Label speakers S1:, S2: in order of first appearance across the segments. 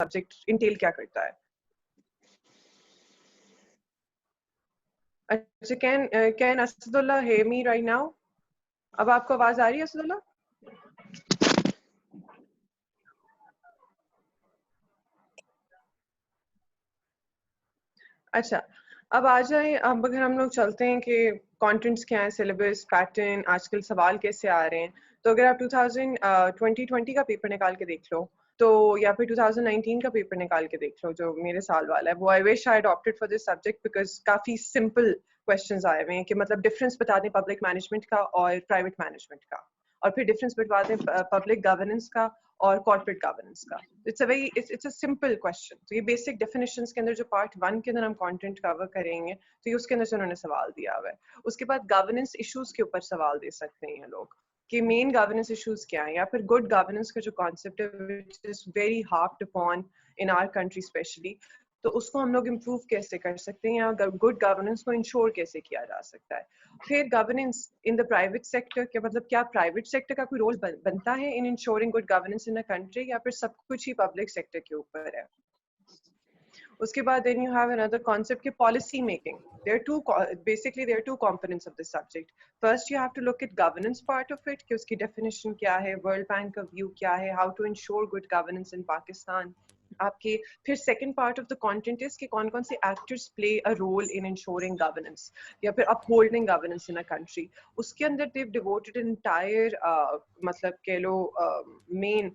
S1: Subject Intel क्या करता है। अच्छा, can Asadullah hear me right now? अब आपको आवाज आ रही है असदुल्ला? अच्छा, अब आ जाए, अब अगर हम लोग चलते हैं कि कंटेंट्स क्या है, सिलेबस पैटर्न, आजकल सवाल कैसे आ रहे हैं। तो अगर आप 2020 का पेपर निकाल के देख लो, तो या फिर 2019 का पेपर निकाल के देख लो जो मेरे साल वाला है, वो I wish I opted for this subject because काफी सिंपल क्वेश्चंस आए हुए हैं कि मतलब डिफरेंस बता दें पब्लिक मैनेजमेंट का और प्राइवेट मैनेजमेंट का, और फिर डिफरेंस बता दें पब्लिक गवर्नेंस का और कॉर्पोरेट गवर्नेंस का। It's a simple question. तो ये बेसिक डेफिनेशंस के अंदर जो पार्ट 1 के अंदर हम कंटेंट कवर करेंगे, तो ये उसके अंदर से उन्होंने सवाल दिया हुआ है। उसके बाद गवर्नेंस इश्यूज के ऊपर सवाल दे सकते हैं ये लोग कि मेन गवर्नेंस इश्यूज क्या है, या फिर गुड गवर्नेंस का जो कॉन्सेप्ट है which is very harped upon in our country especially, तो उसको हम लोग इम्प्रूव कैसे कर सकते हैं, या गुड गवर्नेंस को इंश्योर कैसे किया जा सकता है। फिर governance in the private sector के मतलब क्या प्राइवेट सेक्टर का कोई रोल बनता है in ensuring good governance in a country, या फिर सब कुछ ही पब्लिक सेक्टर के ऊपर है। उसके बाद then you have another concept के policy making. Basically there are two components of this subject. First you have to look at governance part of it कि उसकी definition क्या है, World Bank का view क्या है, how to ensure good governance in Pakistan. आपके फिर second part of the content is कि कौन कौन से actors play a role in ensuring governance या फिर upholding governance in a country. उसके अंदर they've devoted an entire मतलब कह लो main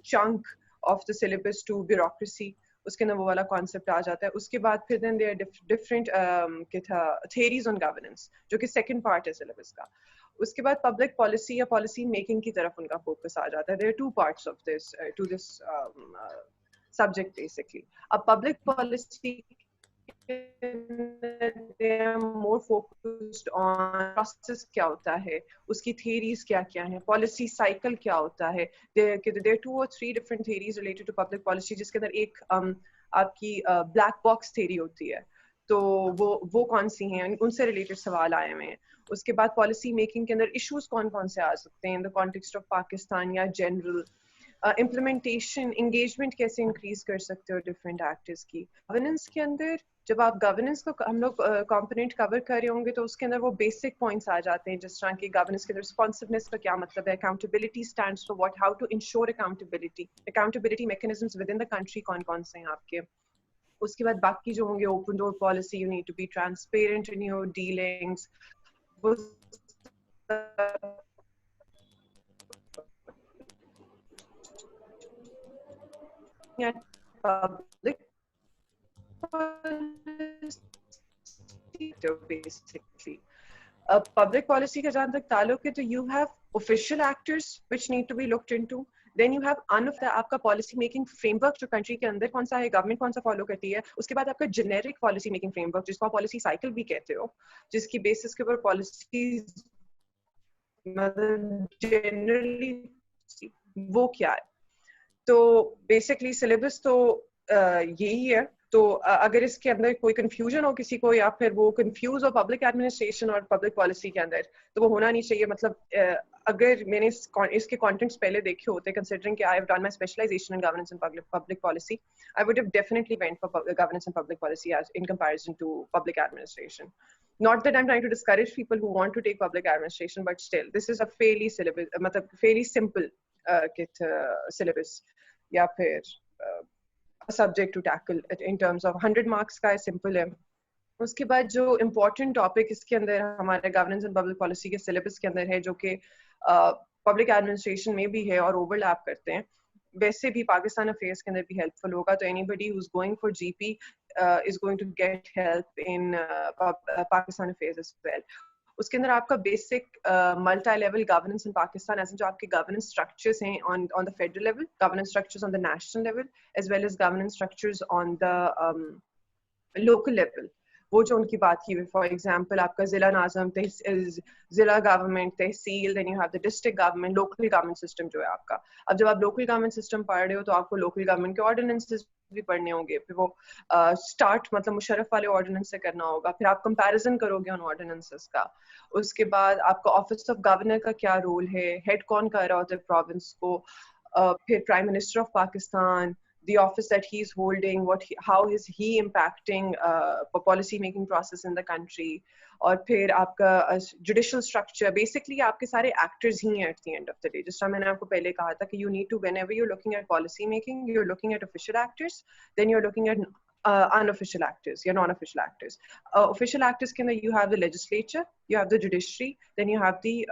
S1: chunk of the syllabus to bureaucracy. उसके अंदर वो वाला कॉन्सेप्ट आ जाता है। उसके बाद फिर देन देयर डिफरेंट क्या था थियरीज ऑन गवर्नेंस जो कि सेकंड पार्ट है सिलेबस का। उसके बाद पब्लिक पॉलिसी या पॉलिसी मेकिंग की तरफ उनका फोकस आ जाता है। There are two parts of this to this subject basically. अब public policy they are more focused on process क्या होता है, उसकी theories क्या क्या हैं, policy cycle क्या होता है। there are 2 or 3 different theories related to public policy जिसके अंदर एक आपकी black box theory होती है, तो वो कौन सी हैं, उनसे रिलेटेड सवाल आए हुए हैं। उसके बाद पॉलिसी मेकिंग के अंदर इश्यूज कौन कौन से आ सकते हैं in the context of Pakistan या जनरल इम्प्लीमेंटेशन, एंगेजमेंट कैसे इंक्रीज कर सकते हो डिफरेंट एक्टर्स की। गवर्नेंस के अंदर जब आप गवर्नेंस को हम लोग कंपोनेंट कवर कर रहे होंगे तो उसके अंदर वो बेसिक पॉइंट्स आ जाते हैं, जिस तरह की गवर्नेंस के अंदर रिस्पॉन्सिवनेस का क्या मतलब है, accountability stands for what, how to ensure accountability mechanisms within the country कौन कौन से हैं आपके। उसके बाद बाकी जो होंगे open door policy, you need to be transparent in your dealings, वो public basically public policy का जहाँ तक ताल्लुक है तो you have official actors which need to be looked into, then you have आपका policy making framework जो country के अंदर कौन सा है, government कौन सा follow करती है। उसके बाद आपका generic policy making framework जिसको आप policy cycle भी कहते हो, जिसकी basis के ऊपर policies मतलब generally वो क्या है। तो बेसिकली सिलेबस तो यही है। तो अगर इसके अंदर कोई कंफ्यूजन हो किसी को, या फिर वो कंफ्यूज हो पब्लिक एडमिनिस्ट्रेशन और पब्लिक पॉलिसी के अंदर, तो वो होना नहीं चाहिए। मतलब अगर मैंने इसके कंटेंट्स पहले देखे होते, कंसीडरिंग कि I have done my specialization in governance and public policy, I would have definitely went for governance and public policy as in comparison to public administration. Not that I'm trying to discourage people who want to take public administration, but still, this is a fairly syllabus, मतलब fairly simple syllabus, या फिर subject to tackle in terms of 100 marks का है, simple है। उसके बाद जो important topic इसके अंदर हमारे governance and public policy के syllabus के अंदर है, जो कि public administration में भी है और overlap करते हैं, वैसे भी पाकिस्तान अफेयर्स के अंदर भी हेल्पफुल होगा। तो anybody who's going for GP is going to get help in Pakistan affairs as well. उसके अंदर आपका basic multi level governance in Pakistan, ऐसे जो आपके गवर्नेंस स्ट्रक्चर्स हैं on the federal level, governance structures on the national level, as well as governance structures on the local level, वो जो उनकी बात की। फॉर एग्जांपल आपका जिला नाज़म, जिला government, tehsil, then you have the district government, local government system जो है आपका। अब जब आप लोकल गवर्नमेंट सिस्टम पढ़ रहे हो तो आपको लोकल गवर्नमेंट के ऑर्डिनेंसेस भी पढ़ने होंगे, फिर वो स्टार्ट मतलब मुशर्रफ वाले ऑर्डिनेंस से करना होगा, फिर आप कंपैरिजन करोगे उन ऑर्डिनेंसेस का। उसके बाद आपका ऑफिस ऑफ गवर्नर का क्या रोल है, हेड कौन कर रहा होता है प्रोविंस को, फिर prime minister of Pakistan, the office that he's holding, how is he impacting policy making process in the country, और फिर आपका judicial structure, basically आपके सारे actors ही हैं at the end of the day. जिस तरह मैंने आपको पहले कहा था कि you need to, whenever you're looking at policy making, you're looking at official actors, then you're looking at unofficial actors, non-official actors. Official actors के अंदर you have the legislature, you have the judiciary, then you have the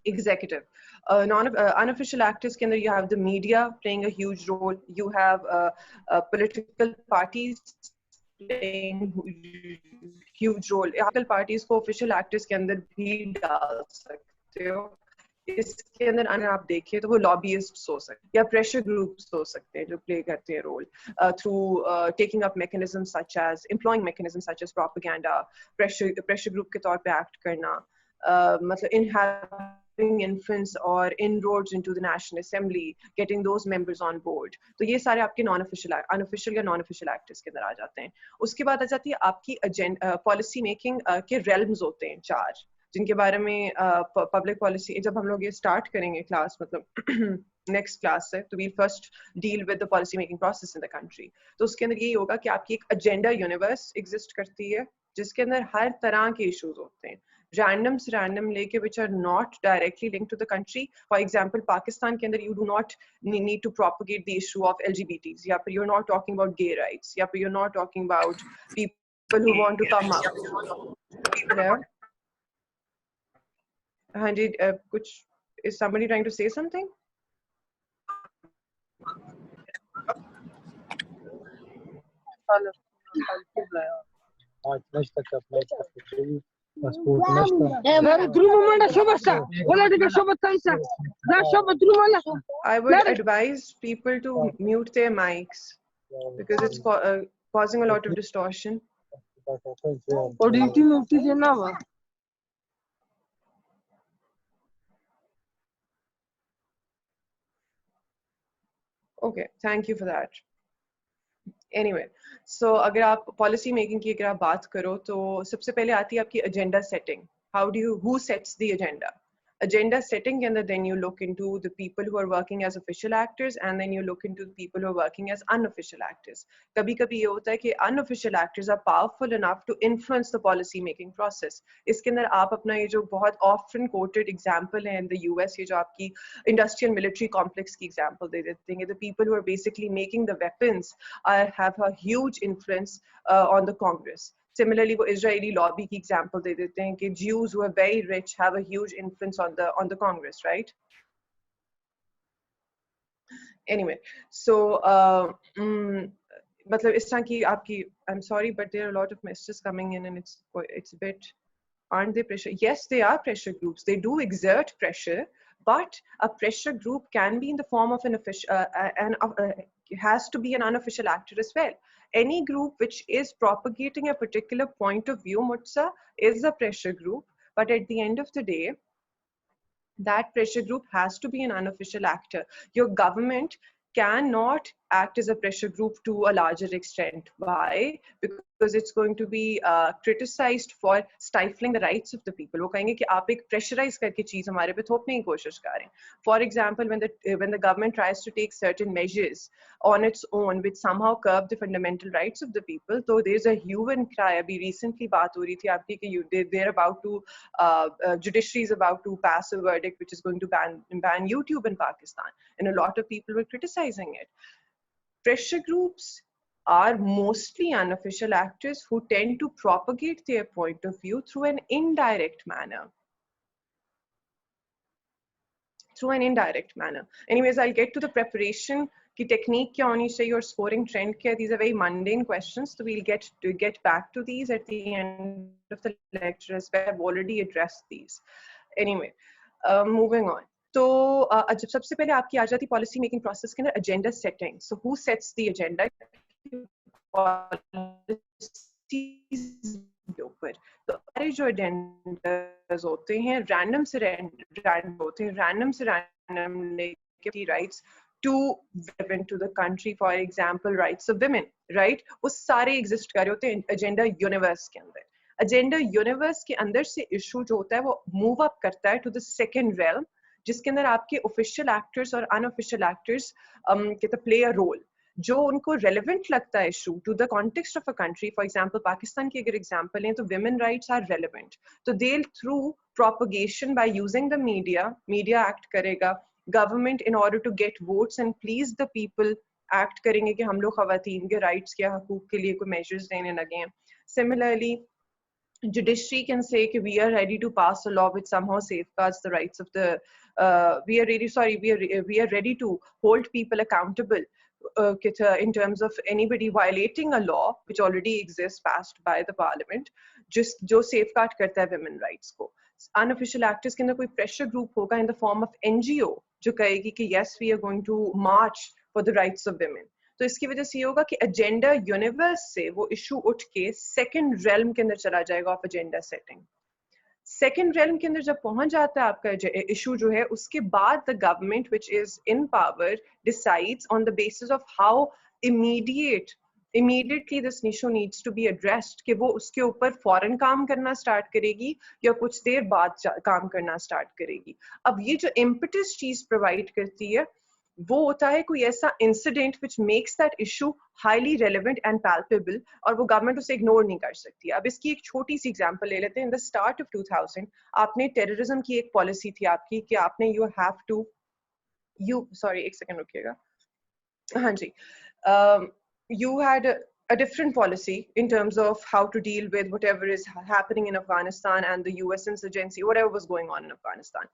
S1: executive. Unofficial actors के अंदर you have the media playing a huge role, you have political parties playing huge role. Political parties को official actors के अंदर भी डाल सकते हो. इसके अंदर अगर आप देखें तो वो लॉबियिस्ट्स हो सकते हैं या प्रेशर ग्रुप्स हो सकते हैं जो प्ले करते हैं role through taking up mechanisms such as employing mechanisms such as propaganda, pressure group के तौर पे एक्ट करना, मतलब इन having influence or inroads into the National Assembly, getting those members on board. तो ये सारे आपके unofficial या non-official actors के अंदर आ जाते हैं. उसके बाद आ जाती है आपकी policy making के realms होते हैं 4, जिनके बारे में पब्लिक पॉलिसी जब हम लोग ये स्टार्ट करेंगे क्लास, मतलब नेक्स्ट क्लास से, तो we first deal with the policy making process in the country. तो उसके अंदर यही होगा कि आपकी एक एजेंडा यूनिवर्स एग्जिस्ट करती है जिसके अंदर हर तरह के इश्यूज होते हैं, random लेके which are not directly linked to the country. For example, Pakistan के अंदर you do not need to propagate the issue of LGBTs, या फिर you're not talking about gay rights, या फिर you're not talking about people who want to come up. Hello? हाँ जी, कुछ, is somebody trying to say something? I would advise people to mute their mics because it's causing a lot of distortion. Okay, thank you for that. Anyway, so अगर आप policy making की अगर आप बात करो तो सबसे पहले आती है आपकी agenda setting. Who sets the agenda? Agenda setting के अंदर then you look into the people who are working as official actors and then you look into the people who are working as unofficial actors. कभी-कभी ये होता है कि unofficial actors are powerful enough to influence the policy making process. इसके अंदर आप अपना ये जो बहुत often quoted example है in the US, ये जो आपकी industrial military complex की example दे देते हैं, the people who are basically making the weapons have a huge influence on the Congress. Similarly, वो Israeli lobby की example दे देते हैं कि Jews who are very rich have a huge influence on the Congress, right? Anyway, so मतलब इस तरह की आपकी, I'm sorry, but there are a lot of messages coming in and it's a bit, aren't they pressure? Yes, they are pressure groups. They do exert pressure, but a pressure group can be in the form of an official, it has to be an unofficial actor as well. Any group which is propagating a particular point of view, Mutsa, is a pressure group, but at the end of the day, that pressure group has to be an unofficial actor. Your government cannot act as a pressure group to a larger extent. Why? Because it's going to be criticized for stifling the rights of the people. वो कहेंगे कि आप एक pressurize करके चीज हमारे पे थोपने की कोशिश कर रहे हैं. For example, when the government tries to take certain measures on its own which somehow curb the fundamental rights of the people, so there's a hue and cry. अभी recently बात हो रही थी आपकी कि they're about to judiciary is about to pass a verdict which is going to ban YouTube in Pakistan, and a lot of people were criticizing it. Pressure groups are mostly unofficial actors who tend to propagate their point of view through an indirect manner. Anyways, I'll get to the preparation की technique क्या होनी चाहिए और scoring trend क्या. These are very mundane questions, so we'll get back to these at the end of the lecture as well. I've already addressed these. Anyway, moving on. तो जब सबसे पहले आपकी आ जाती पॉलिसी मेकिंग प्रोसेस के अंदर agenda setting. So who sets the agenda के ऊपर. तो सारे जो एजेंडास होते हैं रैंडम से रैंडम लेके rights to into the country, for example rights of women, right? वो सारे एग्जिस्ट कर रहे होते हैं एजेंडा यूनिवर्स के अंदर. एजेंडा यूनिवर्स के अंदर से इशू जो होता है वो मूव अप करता है टू द सेकंड रेल्म जिसके अंदर आपके ऑफिशियल एक्टर्स और अनऑफिशियल एक्टर्स कहते प्ले अ रोल, जो उनको रेलेवेंट लगता है issue to the context of a country. For example Pakistan की अगर एग्जांपल है तो विमेन राइट्स आर रेलेवेंट, तो they through propagation by using the media act करेगा. Government in order to get votes and please the people act करेंगे कि हम लोग खवातीन के राइट्स के हकूक के लिए कोई मेजर्स देने लगे हैं. Similarly, judiciary can say that we are ready to pass a law which somehow safeguards the rights of the we are ready to hold people accountable in terms of anybody violating a law which already exists passed by the parliament, just जो safeguard करता है women rights को. Unofficial actors के अंदर कोई pressure group होगा in the form of NGO जो कहेगी कि yes we are going to march for the rights of women. तो इसकी वजह से ये होगा कि एजेंडा यूनिवर्स से वो इशू उठ के सेकंड रेल्म के अंदर चला जाएगा of agenda setting. Second realm के अंदर जब पहुंच जाता है आपका इशू जो है, उसके बाद the government which is in power decides on the basis of how immediately this issue needs to be addressed कि वो उसके ऊपर फौरन काम करना स्टार्ट करेगी या कुछ देर बाद काम करना स्टार्ट करेगी. अब ये जो इम्पेटस चीज प्रोवाइड करती है वो होता है कोई ऐसा incident which makes that issue highly relevant and palpable, और वो गवर्नमेंट उसे इग्नोर नहीं कर सकती. अब इसकी एक छोटी सी एग्जांपल ले लेते हैं. इन द स्टार्ट ऑफ 2000 आपने टेररिज्म की एक पॉलिसी थी आपकी कि आपने एक सेकंड रुकिएगा. हाँ जी, you had a different policy in terms of how to deal with whatever is happening in Afghanistan and the US insurgency, whatever was going on in Afghanistan.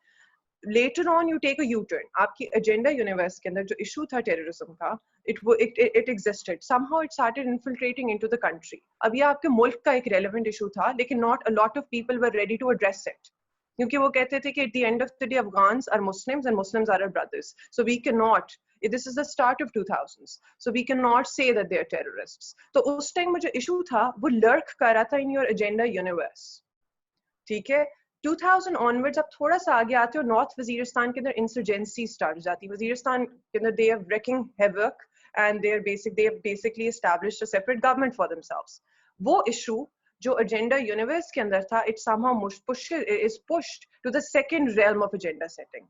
S1: Later on you take a U-turn. आपकी agenda universe के अंदर जो issue था terrorism का, it existed. Somehow it started infiltrating into the country. अब ये आपके मुल्क का एक relevant issue था, लेकिन not a lot of people were ready to address it. क्योंकि वो कहते थे कि at the end of the day Afghans are Muslims and Muslims are our brothers. So we cannot, this is the start of 2000s. So we cannot say that they are terrorists. तो उस time में जो issue था वो lurk कर रहा था in your agenda universe. ठीक है. 2000 onwards आप थोड़ा सा आगे आते हो, नॉर्थ वजीरिस्तान के अंदर इंसर्जेंसी स्टार्ट हो जाती है. वजीरिस्तान के अंदर they are wreaking havoc and they have basically established a separate government for themselves. वो issue जो agenda universe के अंदर था, it somehow is pushed to the second realm of agenda setting.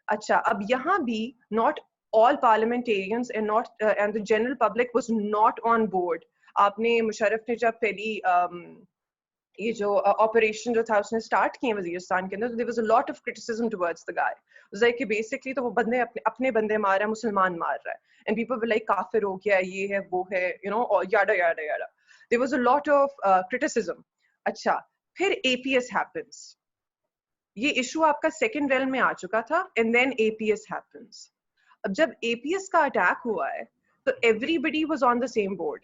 S1: अच्छा, अब यहाँ भी not all parliamentarians and the general public was not on board. आपने मुशर्रफ ने जब पहली ये जो ऑपरेशन जो था उसने स्टार्ट किए वजीरिस्तान के अंदर, तो there was a lot of criticism towards the guy. Like कि बेसिकली तो वो बंदे अपने बंदे मार रहा है, मुसलमान मार रहा है, एंड पीपल वर लाइक काफिर हो गया, ये है वो है, यू नो, और yada yada yada. There was a lot of criticism. अच्छा, फिर एपीएस हैपेंस. ये इशू आपका सेकंड रेल में आ चुका था, एंड देन एपीएस हैपेंस. अब जब एपीएस का अटैक हुआ है तो everybody was on the same board.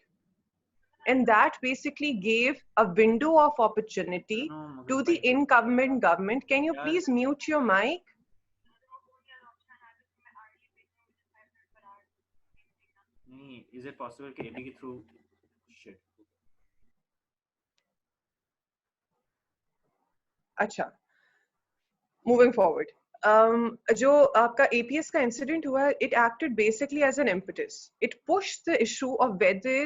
S1: And that basically gave a window of opportunity to the incumbent government. Can you please mute your mic?
S2: Is it possible to edit through shit?
S1: अच्छा, moving forward. जो आपका APS का incident हुआ, it acted basically as an impetus. It pushed the issue of whether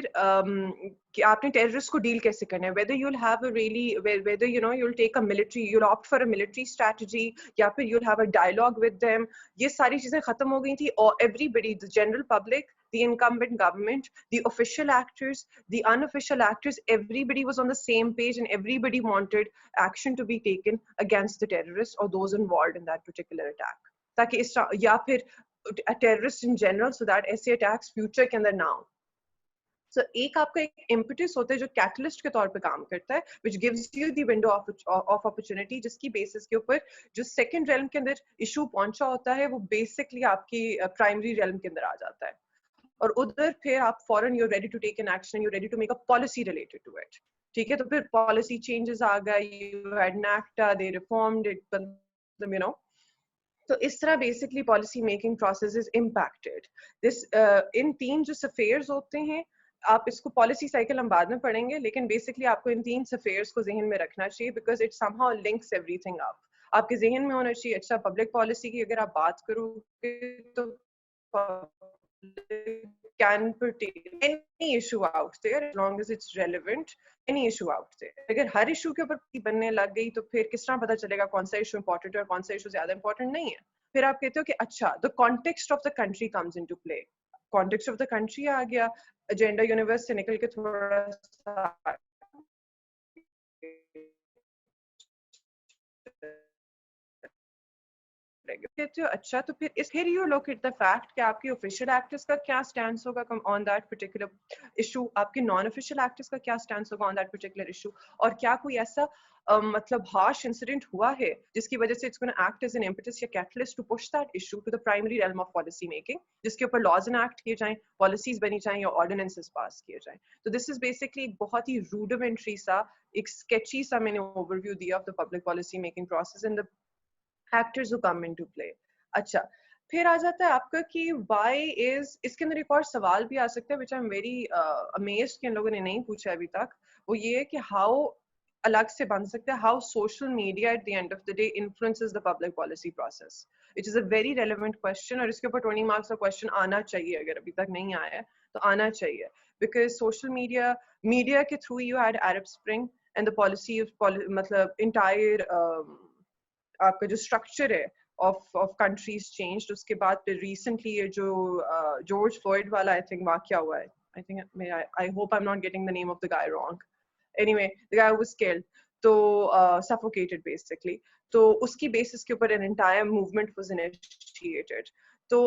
S1: कि आपने terrorist को deal कैसे करना है, whether you'll have a really, whether you know you'll take a military, you'll opt for a military strategy, या फिर you'll have a dialogue with them. ये सारी चीजें खत्म हो गई थी, और everybody, the general public, the incumbent government, the official actors, the unofficial actors, everybody was on the same page and everybody wanted action to be taken against the terrorists or those involved in that particular attack. ताकि इस या फिर terrorists in general, so that ऐसे attacks future के अंदर ना हो. So एक आपका एक impetus होता है जो catalyst के तौर पे काम करता है, which gives you the window of opportunity, जिसकी basis के ऊपर जो second realm के अंदर issue पहुंचा होता है वो basically आपकी primary realm के अंदर आ जाता है. और उधर फिर आप फौरन you're ready to take an action, you're ready to make a policy related to it. ठीक है, तो फिर policy changes आ गए, you had NAFTA, they reformed it, you know. तो इस तरह basically policy making process is impacted. This इन तीन जो affairs होते हैं, आप इसको policy cycle हम बाद में पढ़ेंगे, लेकिन basically आपको इन तीन affairs को ज़हन में रखना चाहिए because it somehow links everything up. आपके ज़हन में होना चाहिए. अच्छा, public policy की अगर आप बात करोगे तो can pertain any issue out there as long as it's relevant, any issue out there. अगर हर issue के ऊपर बनने लग गई तो फिर किस तरह पता चलेगा कौन सा issue important है और कौन सा issue ज्यादा important नहीं है. फिर आप कहते हो कि अच्छा the context of the country comes into play. Context of the country आ गया, agenda universe से निकल के थोड़ा सा कहते हो अच्छा तो फिर you look at the fact कि आपके official actors का क्या stance होगा on that particular issue, आपके non-official actors का क्या stance होगा on that particular issue, और क्या कोई ऐसा मतलब harsh incident हुआ है जिसकी वजह से it's going to act as an impetus या catalyst to push that issue to the primary realm of policy making, जिसके ऊपर laws enact किए जाएं, policies बनी जाएं या ordinances pass किए जाएं. तो this is basically एक बहुत ही rudimentary सा, एक sketchy सा मैंने overview दिया of the public policy making process and the actors who come into play. अच्छा, फिर आ जाता है आपका कि why is, इसके अंदर एक और सवाल भी आ सकता है which I'm very amazed कि इन लोगों ने नहीं पूछा अभी तक, वो ये है कि how अलग से बन सकता है how social media at the end of the day influences the public policy process, which is a very relevant question और इसके ऊपर 20 marks का question आना चाहिए, अगर अभी तक नहीं आया है तो आना चाहिए, because social media के through you had Arab Spring and the policy of मतलब entire आपका जो स्ट्रक्चर है of countries changed. उसके बाद फिर recently ये जो George Floyd वाला I think वाकया हुआ है, I hope I'm not getting the name of the guy wrong. Anyway, the guy was killed, तो suffocated basically. तो उसकी basis के ऊपर an entire movement was initiated. तो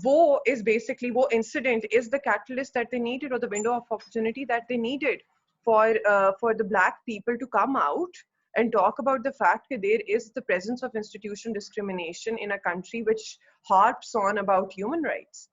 S1: वो is basically, वो incident is the catalyst that they needed or the window of opportunity that they needed for the black people to come out and talk about the fact that there is the presence of institutional discrimination in a country which harps on about human rights.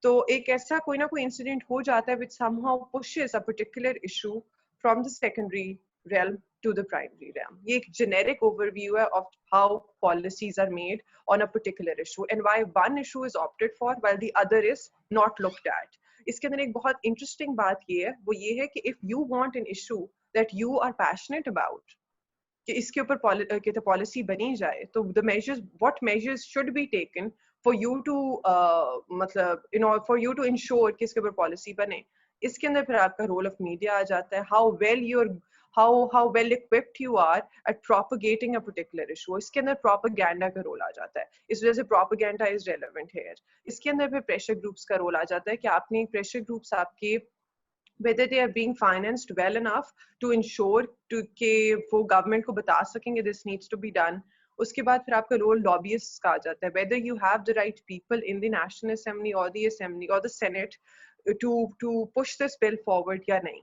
S1: तो एक ऐसा कोई ना कोई incident हो जाता है which somehow pushes a particular issue from the secondary realm to the primary realm. ये एक generic overview है of how policies are made on a particular issue and why one issue is opted for while the other is not looked at. इसके अंदर एक बहुत interesting बात ये है, वो ये है कि if you want an issue that you are passionate about, कि इसके ऊपर पॉलिसी बनी जाए, तो the measures, what measures should be taken for you to मतलब for you to ensure कि इसके ऊपर पॉलिसी बने, इसके अंदर फिर आपका रोल ऑफ मीडिया आ जाता है, how well equipped you are at propagating a particular issue. इसके अंदर propaganda का रोल आ जाता है, इस वजह से propaganda is relevant here. इसके अंदर फिर pressure groups का रोल आ जाता है कि आपने pressure groups आपके whether they are being financed well enough to ensure कि वो government को बता सकेंगे this needs to be done. उसके बाद फिर आपका role lobbyists का आ जाता है, whether you have the right people in the National Assembly or the Assembly or the Senate to push this bill forward या नहीं.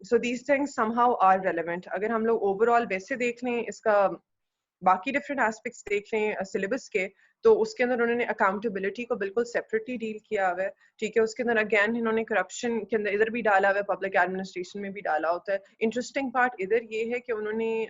S1: So these things somehow are relevant. अगर हम लोग overall वैसे देख लें, इसका बाकी different aspects देख लें syllabus के, तो उसके अंदर उन्होंने अकाउंटेबिलिटी को बिल्कुल सेपरेटली डील किया हुआ है, ठीक है. उसके अंदर अगेन इन्होंने करप्शन के अंदर इधर भी डाला हुआ है, पब्लिक एडमिनिस्ट्रेशन में भी डाला होता है. इंटरेस्टिंग पार्ट इधर ये है कि उन्होंने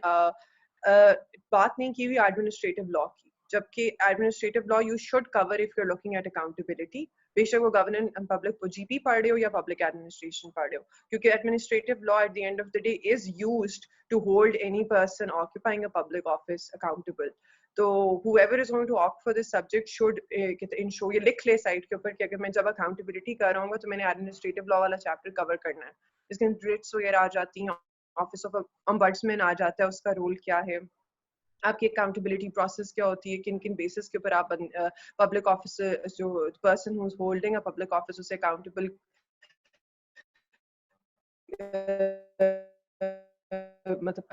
S1: बात नहीं की हुई एडमिनिस्ट्रेटिव लॉ की, जबकि administrative law you should cover if you are looking at accountability, बेशक वो गवर्नेंस एंड पब्लिक जीपी पढ़ रहे हो या पब्लिक एडमिनिस्ट्रेशन पढ़ रहे हो, क्योंकि administrative law at the end of the day is used to hold any person occupying a public office accountable. तो whoever is going to opt for this subject should ensure, ये लिख ले side के ऊपर कि अगर मैं जब अकाउंटेबिलिटी कर रहा हूँ तो मैंने एडमिनिस्ट्रेटिव लॉ वाला चैप्टर कवर करना है. इसके अंदर रिट्स वगैरह आ जाती हैं, ऑफिस ऑफ ombudsman आ जाता है, उसका रोल क्या है, आपकी अकाउंटेबिलिटी प्रोसेस क्या होती है, किन किन बेसिस के ऊपर आप पब्लिक ऑफिस जो person who is holding a public office उसे अकाउंटेबल मतलब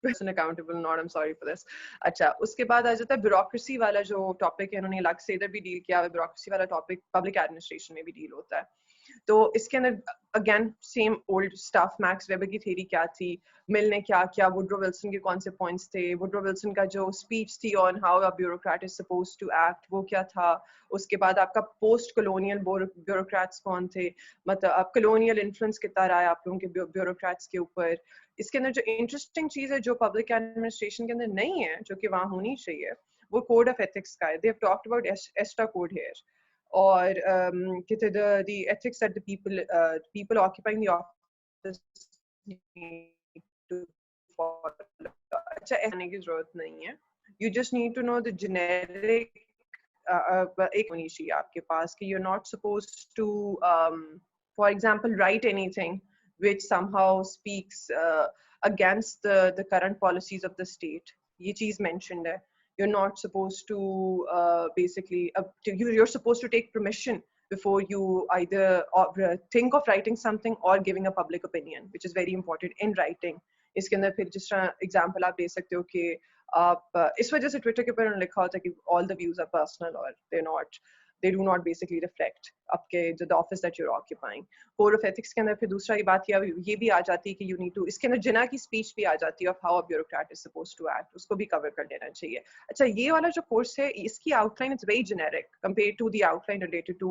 S1: person accountable not, I'm sorry for this. अच्छा, उसके बाद आ जाता है ब्यूरोक्रेसी वाला जो टॉपिक है, इन्होंने अलग से इधर भी डील किया है. ब्यूरोक्रेसी वाला टॉपिक पब्लिक एडमिनिस्ट्रेशन में भी डील होता है. तो इसके अंदर again same old stuff, max weber की थ्योरी क्या थी, मिल ने क्या किया, वुड्रो विल्सन के कौन से पॉइंट्स थे, वुड्रो विल्सन का जो स्पीच थी on how a bureaucrat is supposed to act, वो क्या था. उसके बाद आपका पोस्ट कॉलोनियल ब्यूरोक्रेट्स कौन थे, मतलब अब कॉलोनियल इन्फ्लुएंस कितना रहा है आप लोगों के ब्यूरोक्रेट्स के ऊपर. इसके अंदर जो इंटरेस्टिंग चीज है जो पब्लिक एडमिनिस्ट्रेशन के अंदर नहीं है, जो कि वहाँ होनी चाहिए, वो कोड ऑफ एथिक्स का है. They have talked about एस्टा code here, or the ethics that the people occupying the office need to follow. अच्छा, ऐसा की जरूरत नहीं है. You just need to know the generic एक होनी चाहिए आपके पास कि you're not supposed to for example write anything which somehow speaks against the current policies of the state. ये चीज mentioned है. You're not supposed to basically you're supposed to take permission before you either think of writing something or giving a public opinion, which is very important in writing. इसके अंदर फिर जिस तरह example आप दे सकते हो कि आप इस वजह से ट्विटर के ऊपर उन्होंने लिखा होता है कि all the views are personal or they do not basically reflect आपके जो the office that you're occupying. Code of ethics के अंदर फिर दूसरा बात ये भी आ जाती है कि you need to, इसके अंदर जिना की स्पीच भी आ जाती है of how a bureaucrat is supposed to act, उसको भी कवर कर लेना चाहिए. अच्छा, ये वाला जो कोर्स है इसकी outline is very generic compared to the outline related to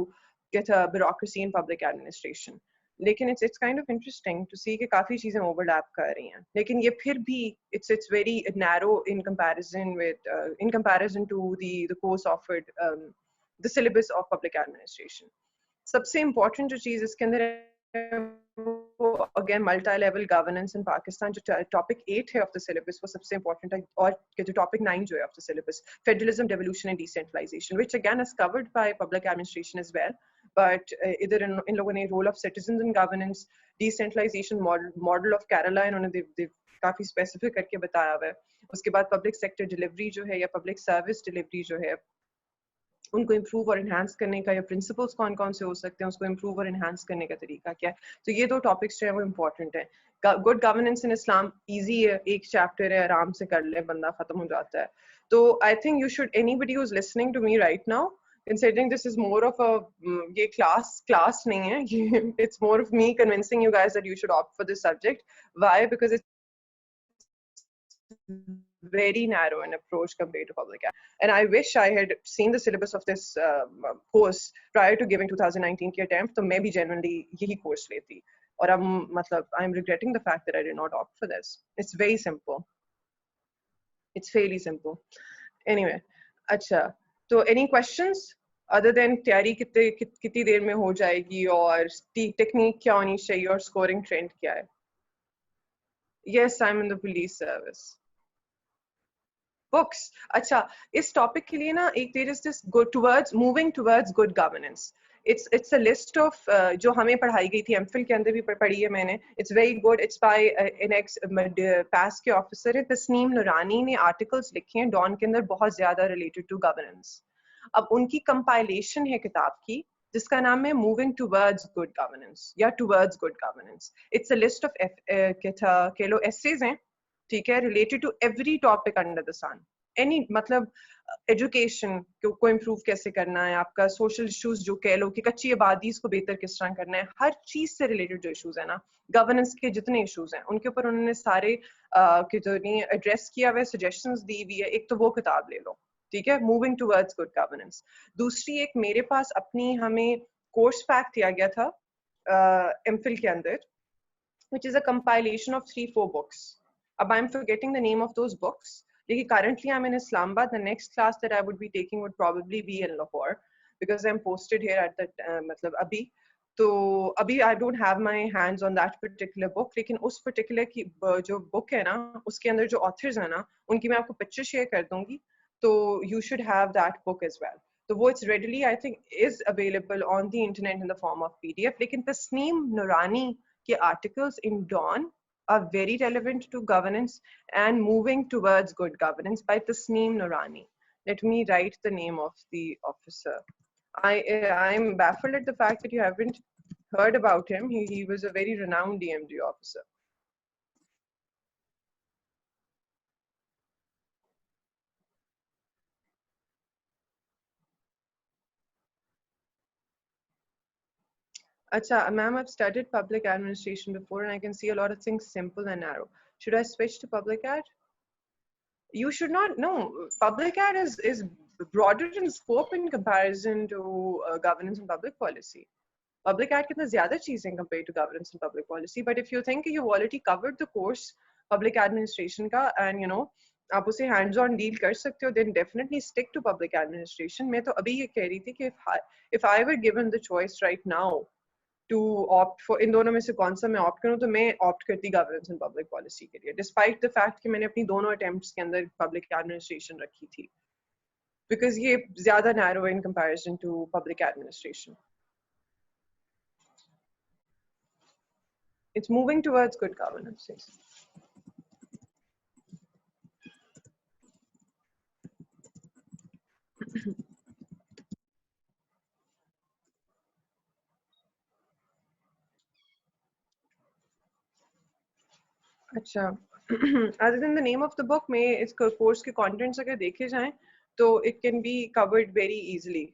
S1: get a bureaucracy in public administration. लेकिन it's kind of interesting to see कि काफी चीजें overlap कर रही हैं, लेकिन ये फिर भी it's very narrow in comparison to the course offered, the syllabus of public administration. सबसे important जो चीज इसके अंदर again multi-level governance in Pakistan, जो topic 8 है of the syllabus वो सबसे important है, और जो topic 9 जो है of the syllabus, federalism, devolution and decentralization, which again is covered by public administration as well, but इधर इन लोगों ने role of citizens in governance, decentralization model of Kerala इन्होंने काफी specific करके बताया हुआ है. उसके बाद public sector delivery जो है या public service delivery जो है उनको improve और enhance करने का या principles कौन कौन से हो सकते हैं, उसको improve और enhance करने का तरीका क्या है. तो ये दो topics जो है वो important है. Good governance in Islam easy है, एक chapter है, आराम से कर ले, बंदा खत्म हो जाता है. तो I think you should, anybody who's listening to me right now, considering this is more of a ये class नहीं है, it's more of me convincing you guys that you should opt for this subject. Why? Because it's very narrow in approach compared to public ad. And I wish I had seen the syllabus of this course prior to giving 2019 की attempt, तो मैं भी genuinely यही course लेती. और अब मतलब I'm regretting the fact that I did not opt for this. It's very simple. It's fairly simple. Anyway, अच्छा, तो any questions other than तैयारी कितनी देर में हो जाएगी और technique क्या होनी चाहिए और scoring trend क्या है? Yes, I'm in the police service. Books. अच्छा, इस topic के लिए ना एक there is this moving towards good governance. It's a list of जो हमें पढ़ाई गई थी, MPhil के अंदर भी पढ़ी है मैंने. It's very good. It's by an ex PAS के officer है, तस्नीम नूरानी ने articles लिखे हैं Dawn के अंदर बहुत ज़्यादा related to governance. अब उनकी compilation है किताब की जिसका नाम है Moving Towards Good Governance या Towards Good Governance. It's a list of कह लो essays हैं, ठीक है, related to every topic under the sun. Any मतलब education को improve कैसे करना है, आपका social issues जो कह लो कि कच्ची आबादी को बेहतर किस तरह करना है, हर चीज से related जो issues है ना, governance के जितने issues हैं उनके ऊपर उन्होंने सारे कितनी address किया हुआ है, suggestions दी हुई है. एक तो वो किताब ले लो, ठीक है, Moving Towards Good Governance. दूसरी एक मेरे पास अपनी हमें course pack दिया गया था MPhil के अंदर, which is a compilation of 3-4 books. I'm forgetting the name of those books. Currently I'm in Islamabad. The next class that I would be taking would probably be in Lahore because I'm posted here at the Abhi. So Abhi I don't have my hands on that particular book. लेकिन उस particular की जो book है ना, उसके अंदर जो authors हैं ना, उनकी मैं आपको picture share कर दूँगी. So you should have that book as well. So it's readily, I think, is available on the internet in the form of PDF. लेकिन तस्नीम नूरानी के articles in Dawn are very relevant to governance and Moving Towards Good Governance by Tasneem Noorani. Let me write the name of the officer. I'm baffled at the fact that you haven't heard about him. He was a very renowned DMG officer. Acha, ma'am, I've studied public administration before and I can see a lot of things simple and narrow. Should I switch to public ad? You should not. No, public ad is broader in scope in comparison to governance and public policy. Public ad कितना ज़्यादा चीज़ें compared to governance and public policy. But if you think you've already covered the course public administration का and you know आप उसे hands-on deal कर सकते हो, then definitely stick to public administration. मैं तो अभी ये कह रही थी कि if I were given the choice right now to opt for इन दोनों में से कौन सा मैं opt करूँ, तो मैं opt करती governance and public policy के लिए, despite the fact कि मैंने अपनी दोनों attempts के अंदर public administration रखी थी. because ये ज़्यादा narrow in comparison to public administration. It's moving towards good governance. अच्छा other than the name of the book में इस course के contents अगर देखे जाएं तो it can be covered very easily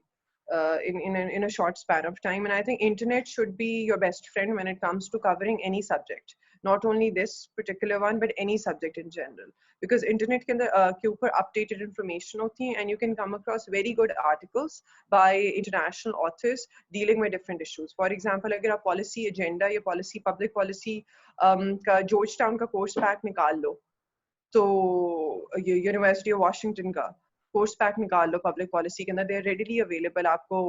S1: in a short span of time, and I think internet should be your best friend when it comes to covering any subject, not only this particular one but any subject in general, because internet के अंदर के ऊपर updated information होती है and you can come across very good articles by international authors dealing with different issues. For example, अगर आप policy agenda या policy public policy का जॉर्ज टाउन का कोर्स पैक निकाल लो, तो ये यूनिवर्सिटी ऑफ वाशिंगटन का कोर्स पैक निकाल लो पब्लिक पॉलिसी के अंदर, दे आर रेडिली अवेलेबल आपको,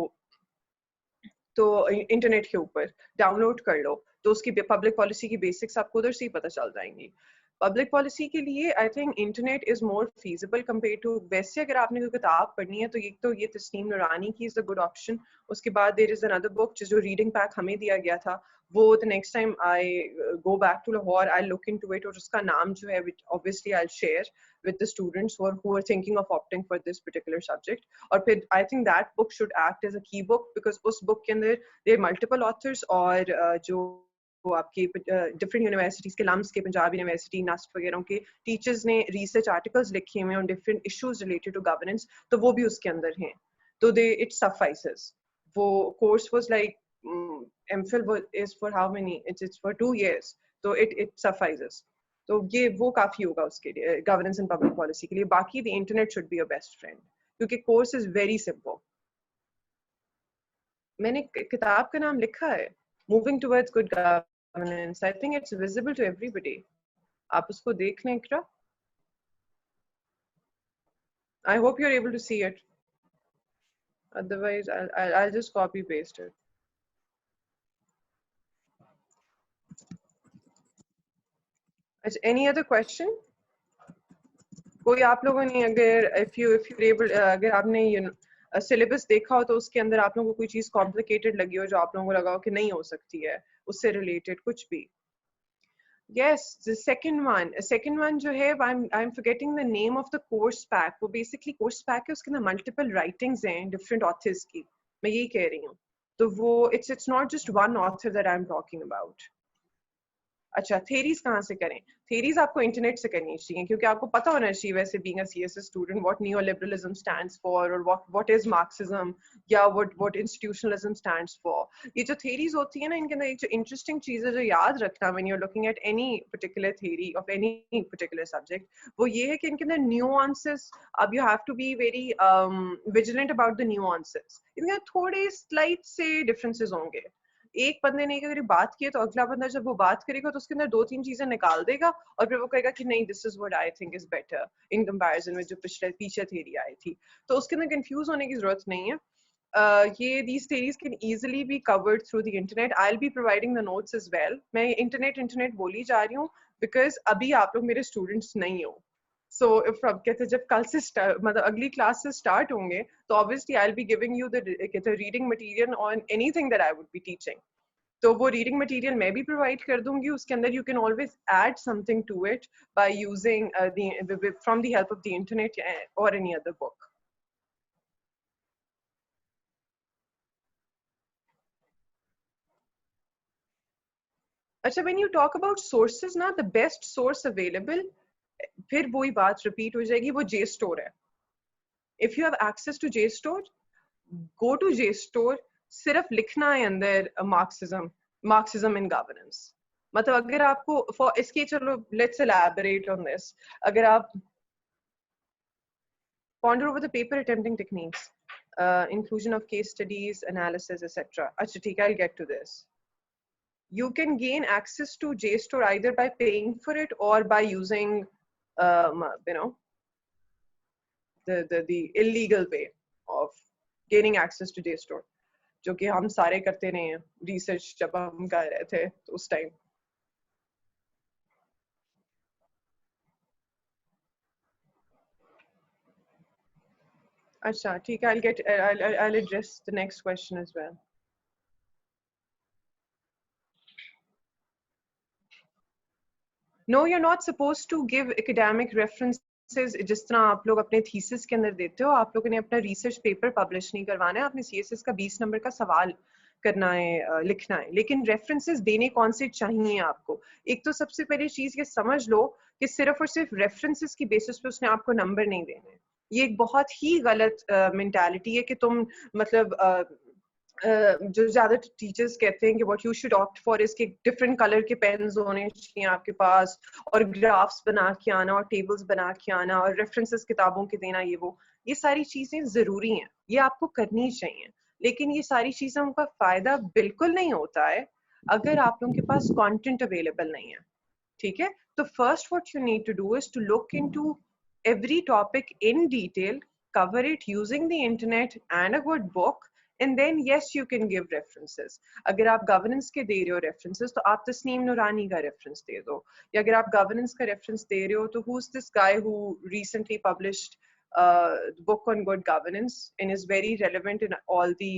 S1: तो इंटरनेट के ऊपर डाउनलोड कर लो तो उसकी पब्लिक पॉलिसी की बेसिक्स आपको उधर से ही पता चल जाएंगी. पब्लिक पॉलिसी के लिए I think internet is more feasible compare to, वैसे अगर आपने कोई किताब पढ़नी है तो ये तस्नीम नूरानी की इज अ गुड ऑप्शन. उसके बाद देयर इज अनदर बुक जो रीडिंग पैक हमें दिया गया था, वो the next time I go back to Lahore I look into it, और उसका नाम जो है which obviously I will share with the students who are thinking of opting for this particular subject. और फिर I think that book should act as a key book because उस book के अंदर there are multiple authors और जो वो आपके different universities के लम्स के पंजाब यूनिवर्सिटी नस्ट वगैरह के टीचर्स ने रिसर्च आर्टिकल्स लिखे हुए on different issues related to governance, तो वो भी उसके अंदर हैं, तो दे इट सफाइसेस. वो course was like MPhil is for how many, it's for 2 years, तो इट सफाइसेस. तो ये वो काफी होगा उसके लिए गवर्नेंस एंड पब्लिक पॉलिसी के लिए. बाकी the internet should be your best friend क्योंकि कोर्स इज वेरी सिंपल. मैंने किताब का नाम लिखा है moving towards good governance. I think it's visible to everybody. आप उसको देख लें इकरा. I hope you're able to see it. Otherwise, I'll just copy paste it. Any other question? कोई आप लोगों ने अगर if you able अगर आपने सिलेबस देखा हो तो उसके अंदर आप लोगों को कोई चीज कॉम्प्लिकेटेड लगी हो जो आप लोगों को लगा हो कि नहीं हो सकती है उससे रिलेटेड कुछ भी. Yes, the second one जो है I'm forgetting the name of the course pack. वो basically course pack है, उसके अंदर multiple writings हैं different authors की, मैं यही कह रही हूँ. तो वो it's not just one author that I'm talking about. अच्छा, थेरीज कहाँ से करें? थेरीज आपको इंटरनेट से करनी चाहिए क्योंकि आपको पता होना चाहिए वैसे being a CSS student what neoliberalism stands for और व्हाट इज मार्क्सिज्म या व्हाट इंस्टीट्यूशनलिज्म स्टैंड्स फॉर. ये जो थेरीज होती है ना, इनके अंदर एक जो इंटरेस्टिंग चीज है जो याद रखना when you are looking at any particular theory of any particular subject, वो ये है कि इनके अंदर न्यूआंसेस, अब you have to be very vigilant about the nuances. इनके थोड़े स्लाइट से डिफरेंसेस होंगे. एक बंदे ने अगर बात की है तो अगला बंदा जब वो बात करेगा तो उसके अंदर 2-3 चीजें निकाल देगा और फिर वो कहेगा कि नहीं this is what I think is better in comparison में जो पीछे थ्योरी आई थी. तो उसके अंदर कंफ्यूज होने की जरूरत नहीं है. ये these theories can easily be covered through the internet. I'll be providing the notes as well. मैं इंटरनेट बोली जा रही हूँ because अभी आप लोग मेरे स्टूडेंट्स नहीं हो. So कहते जब कल से मतलब अगली क्लास से स्टार्ट होंगे तो obviously I'll be giving you the reading material on anything that I would be teaching. तो वो रीडिंग मटेरियल मैं भी प्रोवाइड कर दूंगी. उसके अंदर you can always add something to it by using from the help of the internet और any other book. अच्छा, when you talk about sources ना, द बेस्ट सोर्स अवेलेबल, फिर वही बात रिपीट हो जाएगी, वो जे स्टोर है. If you have access to JSTOR, go to JSTOR. सिर्फ लिखना है अंदर मार्क्सिज्म इन गवर्नेंस. मतलब अगर आपको फॉर इसके, चलो लेट्स एलैबोरेट ऑन दिस. अगर आप ponder over the paper attempting techniques, inclusion of case studies, analysis, etc. अच्छा ठीक है, I'll get to this. You can gain access to JSTOR either by paying for it or by using, you know, the illegal way of gaining access to JSTOR, जो कि हम सारे करते रहे हैं research जब हम कर रहे थे तो उस time. अच्छा ठीक है, I'll address the next question as well. No, you're not supposed to give academic references जिस तरह आप लोग अपने थीसिस के अंदर देते हो. आप लोगों ने अपना रिसर्च पेपर पब्लिश नहीं करवाना है, आपने सीएसएस का 20 नंबर का सवाल करना है, लिखना है. लेकिन रेफरेंसेस देने कौन से चाहिए आपको? एक तो सबसे पहली चीज ये समझ लो कि सिर्फ और सिर्फ रेफरेंसेस की बेसिस पे उसने आपको नंबर नहीं देने. ये एक बहुत ही गलत मेंटालिटी है कि तुम मतलब जो ज्यादा टीचर्स कहते हैं कि what you should opt for इसके डिफरेंट कलर के पेन्स होने चाहिए आपके पास, और ग्राफ्स बना के आना और टेबल्स बना के आना और रेफरेंसेस किताबों के देना, ये सारी चीजें जरूरी हैं, ये आपको करनी चाहिए. लेकिन ये सारी चीजें उनका फायदा बिल्कुल नहीं होता है अगर आप लोगों के पास कंटेंट अवेलेबल नहीं है. ठीक है, तो first what you need to do is to look into every topic in detail, cover it using the internet and a good book, and then yes you can give references. अगर आप governance के दे रहे हो references तो आप तस्नीम नूरानी का reference दे दो, या अगर आप governance का reference दे रहे हो तो who's this guy who recently published the book on good governance and is very relevant in all the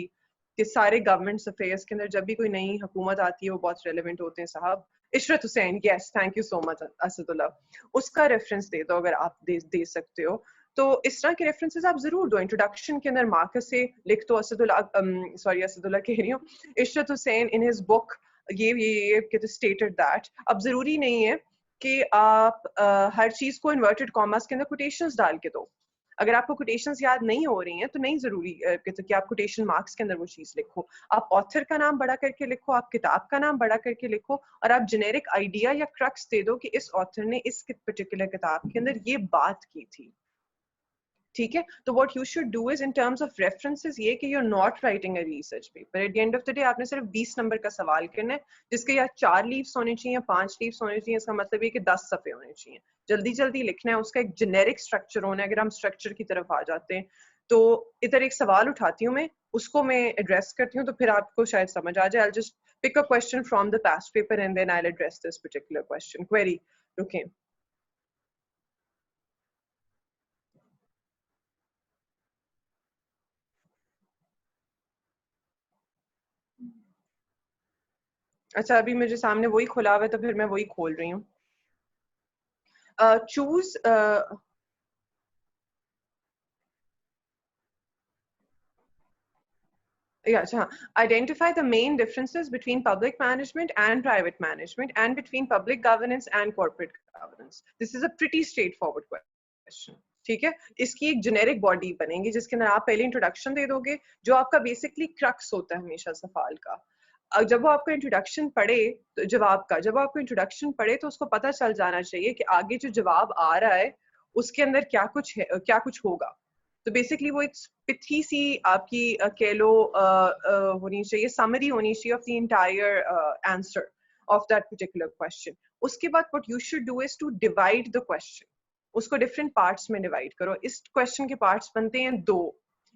S1: कि सारे गवर्नमेंट अफेयर्स के अंदर जब भी कोई नई हुकूमत आती है वो बहुत रेलेवेंट होते हैं साहब. Ishrat Hussain, yes thank you so much Asadullah, उसका रेफरेंस दे दो अगर आप दे सकते हो. तो इस तरह के रेफरेंसेस आप जरूर दो. इंट्रोडक्शन के अंदर मार्कस से लिख दो असदुल्ला, असदुल्ला कह रही हूँ, Ishrat Hussain in his book ये स्टेटेड दैट. अब जरूरी नहीं है कि आप हर चीज को इन्वर्टेड कॉमर्स के अंदर कोटेशंस डाल के दो. अगर आपको कोटेशंस याद नहीं हो रही हैं तो नहीं जरूरी कि आप कोटेशन मार्क्स के अंदर वो चीज लिखो. आप ऑथर का नाम बड़ा करके लिखो, आप किताब का नाम बड़ा करके लिखो, और आप जेनेरिक आइडिया या क्रक्स दे दो कि इस ऑथर ने इस पर्टिकुलर किताब के अंदर ये बात की थी. ठीक है, तो what you should do is in terms of references ये कि you are not writing a research paper. At the end of the day आपने सिर्फ 20 नंबर का सवाल करना है जिसके या 4 लीव्स होने चाहिए या 5 लीव्स होने चाहिए. इसका मतलब ये कि 10 सफ़े होने चाहिए. जल्दी जल्दी लिखना है, उसका एक जेनेरिक स्ट्रक्चर होना है. अगर हम स्ट्रक्चर की तरफ आ जाते हैं तो इधर एक सवाल उठाती हूँ मैं, उसको मैं एड्रेस करती हूँ तो फिर आपको शायद समझ आ जाए. I just pick a question from the past paper and then I will address this particular question query. रुकें. अच्छा, अभी मेरे सामने वही खुला हुआ है तो फिर मैं वही खोल रही हूँ. choose yeah, identify the main differences between public management and private management and between public governance and corporate governance. This is a pretty straightforward question. ठीक है, इसकी एक जेनेरिक बॉडी बनेगी जिसके अंदर आप पहले इंट्रोडक्शन दे दोगे जो आपका बेसिकली क्रक्स होता है हमेशा सवाल का. जब वो आपको इंट्रोडक्शन पढ़े तो जब आपको इंट्रोडक्शन पढ़े तो उसको पता चल जाना चाहिए कि आगे जो जवाब आ रहा है उसके अंदर क्या कुछ होगा. तो बेसिकली वो एक पिथी सी आपकी कह लो होनी चाहिए, समरी होनी चाहिए of the entire answer of that particular question. उसके बाद what you should do is to divide the question. उसको डिफरेंट पार्ट्स में डिवाइड करो. इस क्वेश्चन के पार्ट्स बनते हैं 2,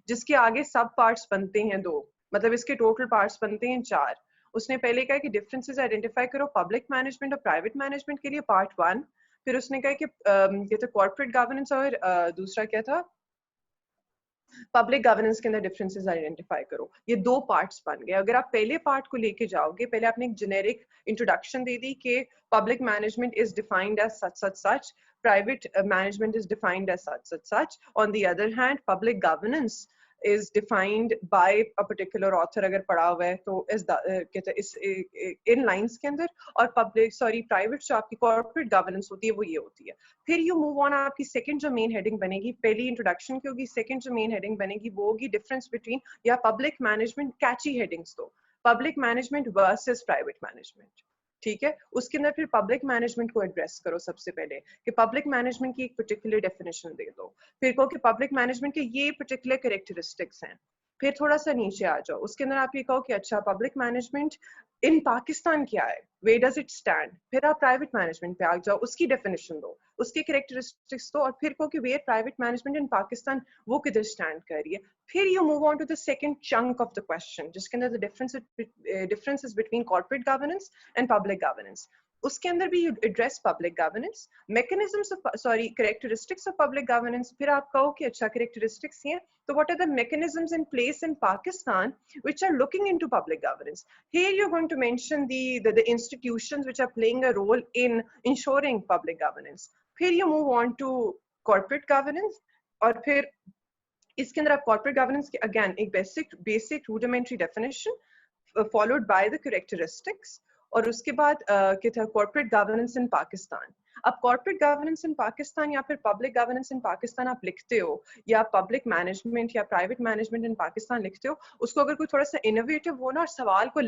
S1: जिसके आगे सब पार्ट्स बनते हैं 2, मतलब इसके टोटल पार्ट्स बनते हैं 4. उसने पहले कहा कि डिफरेंसेस आइडेंटिफाई करो पब्लिक मैनेजमेंट और प्राइवेट मैनेजमेंट के लिए, पार्ट 1. फिर उसने कहा कि कॉर्पोरेट गवर्नेंस और दूसरा क्या था, पब्लिक गवर्नेंस के अंदर डिफरेंसेस आइडेंटिफाई करो. ये 2 पार्ट्स बन गए. अगर आप पहले पार्ट को लेके जाओगे, पहले आपने एक जेनेरिक इंट्रोडक्शन दे दी कि public management is defined as such, private management is defined as such. On the other hand, public governance is defined by a particular author अगर पढ़ा हुआ है तो इस इन लाइंस के अंदर. और प्राइवेट जो आपकी कॉर्पोरेट गवर्नेंस होती है वो ये होती है. फिर यू मूव ऑन, आपकी सेकंड जो मेन हेडिंग बनेगी, पहली इंट्रोडक्शन की होगी, सेकंड जो मेन हेडिंग बनेगी वो होगी डिफरेंस बिटवीन, या पब्लिक मैनेजमेंट, कैची हेडिंग्स दो, public management versus private management. ठीक है, उसके अंदर फिर पब्लिक मैनेजमेंट को एड्रेस करो सबसे पहले कि पब्लिक मैनेजमेंट की एक पर्टिकुलर डेफिनेशन दे दो. फिर कहो कि पब्लिक मैनेजमेंट के ये पर्टिकुलर कैरेक्टरिस्टिक्स हैं. फिर थोड़ा सा नीचे आ जाओ, उसके अंदर आप ये कहो कि अच्छा पब्लिक मैनेजमेंट इन पाकिस्तान क्या है, वेयर डज इट स्टैंड. फिर आप प्राइवेट मैनेजमेंट पे आ जाओ, उसकी डेफिनेशन दो, उसके कैरेक्टरिस्टिक्स दो, और फिर कहो कि where private management in Pakistan वो किधर स्टैंड कर रही है. फिर you move on to the second chunk of the question जिसके अंदर the differences between corporate governance and public governance. उसके अंदर भी you address public governance, mechanisms of characteristics of public governance. फिर आप कहो कि अच्छा characteristics ये हैं, तो what are the mechanisms in place in Pakistan which are looking into public governance? Here you're going to mention the institutions which are playing a role in ensuring public governance. फिर you move on to corporate governance, और फिर इसके अंदर आप corporate governance के again एक basic rudimentary definition followed by the characteristics, और उसके बाद क्या था corporate governance in Pakistan. अब corporate governance in Pakistan या फिर public governance in Pakistan आप लिखते हो, या public management या private management in Pakistan लिखते हो, उसको अगर कोई थोड़ा सा innovative हो ना, और सवाल को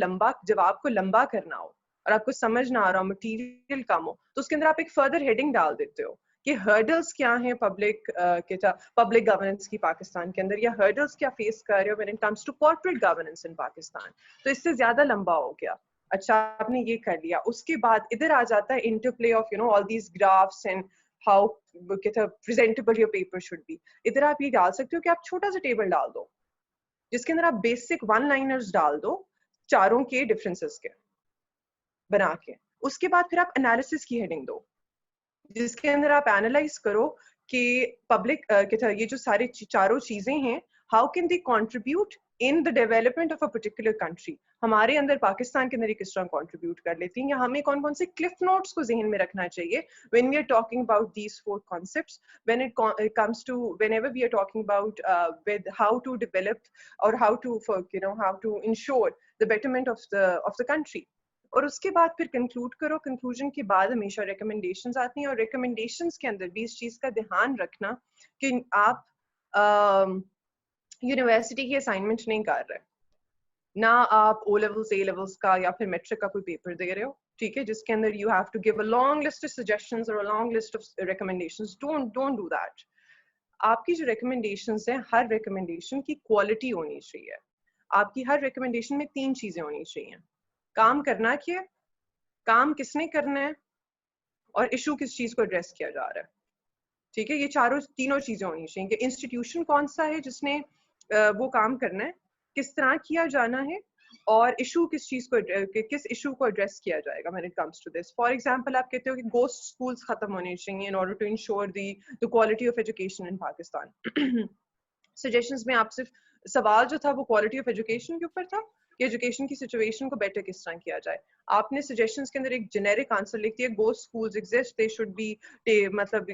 S1: जवाब को लंबा करना हो, और आपको समझ ना आ रहा हो, मटीरियल कम हो, तो उसके अंदर आप एक फर्दर हेडिंग डाल देते हो कि हर्डल्स क्या हैं पब्लिक गवर्नेंस की पाकिस्तान के अंदर, या हर्डल्स क्या फेस कर रहे हो when it comes to corporate governance in Pakistan. तो इससे ज्यादा लंबा हो गया. अच्छा आपने ये कर लिया, उसके बाद इधर आ जाता है interplay of all these graphs and how presentable your paper should be. इधर आप ये डाल सकते हो कि आप छोटा सा टेबल डाल दो जिसके अंदर आप बेसिक वन लाइनर्स डाल दो चारों के डिफरेंसेस के बना के. उसके बाद फिर आप एनालिसिस की हेडिंग दो जिसके अंदर आप एनालाइज करो कि पब्लिक ये जो सारे चारों चीजें हैं, how can they contribute in the development of a particular country. हमारे अंदर पाकिस्तान के अंदर किस तरह कंट्रीब्यूट कर लेती हैं, या हमें कौन कौन से क्लिफ नोट्स को जहन में रखना चाहिए when we are talking about these four concepts, when it comes to whenever we are talking about with how to develop और how to ensure the betterment of the country. और उसके बाद फिर कंक्लूड करो. कंक्लूजन के बाद हमेशा recommendations आती हैं, और रिकमेंडेशंस के अंदर भी इस चीज का ध्यान रखना कि आप यूनिवर्सिटी की असाइनमेंट नहीं कर रहे, ना आप ओ लेवल्स ए लेवल्स का या फिर मेट्रिक का कोई पेपर दे रहे हो, ठीक है, जिसके अंदर you have to give a long list of suggestions और a long list of recommendations. Don't do that. आपकी जो रिकमेंडेशंस हैं, हर रिकमेंडेशन की क्वालिटी होनी चाहिए. आपकी हर रिकमेंडेशन में 3 चीजें होनी चाहिए. काम करना क्या है, काम किसने करना है, और इशू किस चीज को एड्रेस किया जा रहा है. ठीक है, ये तीनों चीजें होनी चाहिए कि इंस्टीट्यूशन कौन सा है जिसने वो काम करना है, किस तरह किया जाना है, और इशू किस इशू को एड्रेस किया जाएगा when it comes to this. For example आप कहते हो कि गोस्ट स्कूल्स खत्म होने चाहिए in order to ensure the quality of education in Pakistan. Suggestions में आप सिर्फ सवाल जो था वो क्वालिटी ऑफ एजुकेशन के ऊपर था कि एजुकेशन की सिचुएशन को बेटर किस तरह किया जाए. आपने सजेशंस के अंदर एक जेनेरिक आंसर लिख दिया, ghost schools exist, they should be, मतलब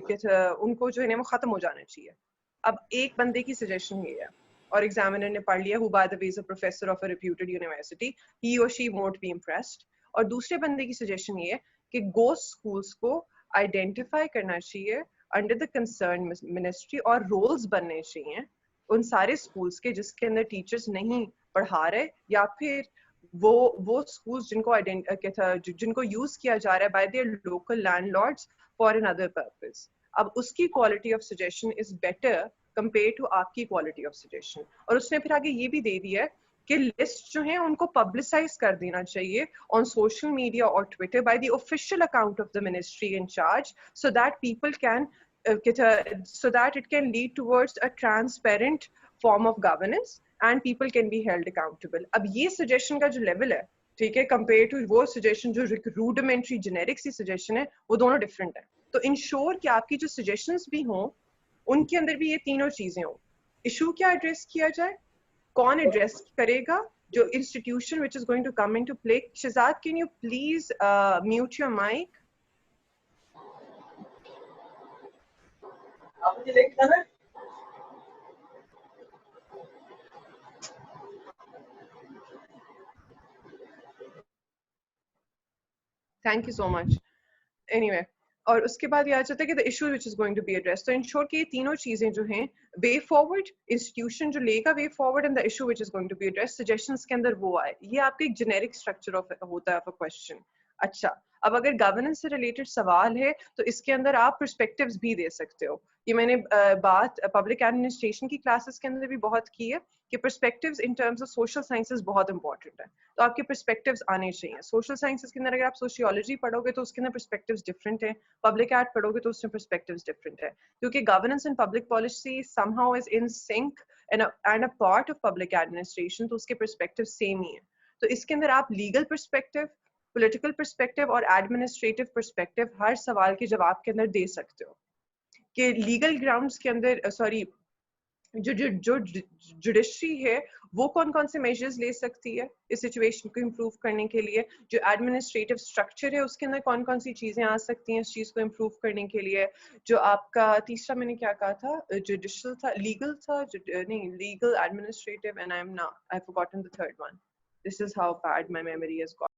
S1: उनको जो है ना वो खत्म हो जाना चाहिए. अब एक बंदे की सजेशन ये है और एग्जामिनर ने पढ़ लिया, who by the way is a professor of a reputed university, he or she won't be impressed. और दूसरे बंदे की सजेशन ये है कि गोस्ट स्कूल्स को आइडेंटिफाई करना चाहिए अंडर द कंसर्न मिनिस्ट्री, और रोल्स बनने चाहिए उन सारे स्कूल्स के जिसके अंदर टीचर्स नहीं पढ़ा रहे, या फिर वो स्कूल्स जिनको यूज किया जा रहा है by their local landlords for another purpose. अब उसकी quality of suggestion is better compare to आपकी क्वालिटी ऑफ सजेशन. और उसने फिर आगे ये भी दे दिया है कि लिस्ट जो है उनको पब्लिसाइज कर देना चाहिए ऑन सोशल मीडिया और Twitter by the official account of the ministry in charge, so that people can so that it can lead towards a transparent form of governance and people can be held accountable. अब ये suggestion का जो level है, ठीक है, compared to वो suggestion जो rudimentary generic सी suggestion है, वो दोनों different है. तो ensure कि आपकी जो suggestions भी हों उनके अंदर भी ये तीनों चीजें हों. issue क्या address किया जाए, कौन address करेगा, जो institution which is going to come into play. Shazad, can you please mute your mic? Thank you so much. Anyway, और उसके बाद ये आ जाता है कि the issue which is going to be addressed. तो ensure कि ये तीनों चीजें जो हैं, way forward, institution जो लेगा way forward, and the issue which is going to be addressed, suggestions के अंदर वो आए. ये आपका एक generic structure होता है of a question. अच्छा, अब अगर गवर्नेंस से रिलेटेड सवाल है तो इसके अंदर आप पर्सपेक्टिव्स भी दे सकते हो. ये मैंने बात पब्लिक एडमिनिस्ट्रेशन की क्लासेस के अंदर भी बहुत की है कि perspectives in terms of social sciences बहुत इंपॉर्टेंट है. तो आपके पर्सपेक्टिव्स आने चाहिए. सोशल साइंसेस के अंदर अगर आप सोशियोलॉजी पढ़ोगे तो उसके अंदर पर्सपेक्टिव्स डिफरेंट है, पब्लिक एड पढ़ोगे तो उसमें पर्सपेक्टिव्स डिफरेंट है, क्योंकि governance and public policy somehow is in sync and a part of public administration, तो उसके पर्सपेक्टिव सेम ही है. तो इसके अंदर आप लीगल पर्सपेक्टिव, पॉलिटिकल पर्सपेक्टिव और एडमिनिस्ट्रेटिव पर्सपेक्टिव हर सवाल के जवाब के अंदर दे सकते हो कि लीगल ग्राउंड्स के अंदर जो जुडिशरी है वो कौन कौन से मेजर्स ले सकती है इस सिचुएशन को इम्प्रूव करने के लिए, जो एडमिनिस्ट्रेटिव स्ट्रक्चर है उसके अंदर कौन कौन सी चीजें आ सकती हैं इस चीज को इम्प्रूव करने के लिए, जो आपका तीसरा मैंने क्या कहा था, जुडिशल था, लीगल था, नहीं legal, administrative, and I forgotten the third one. This is how bad my memory has got.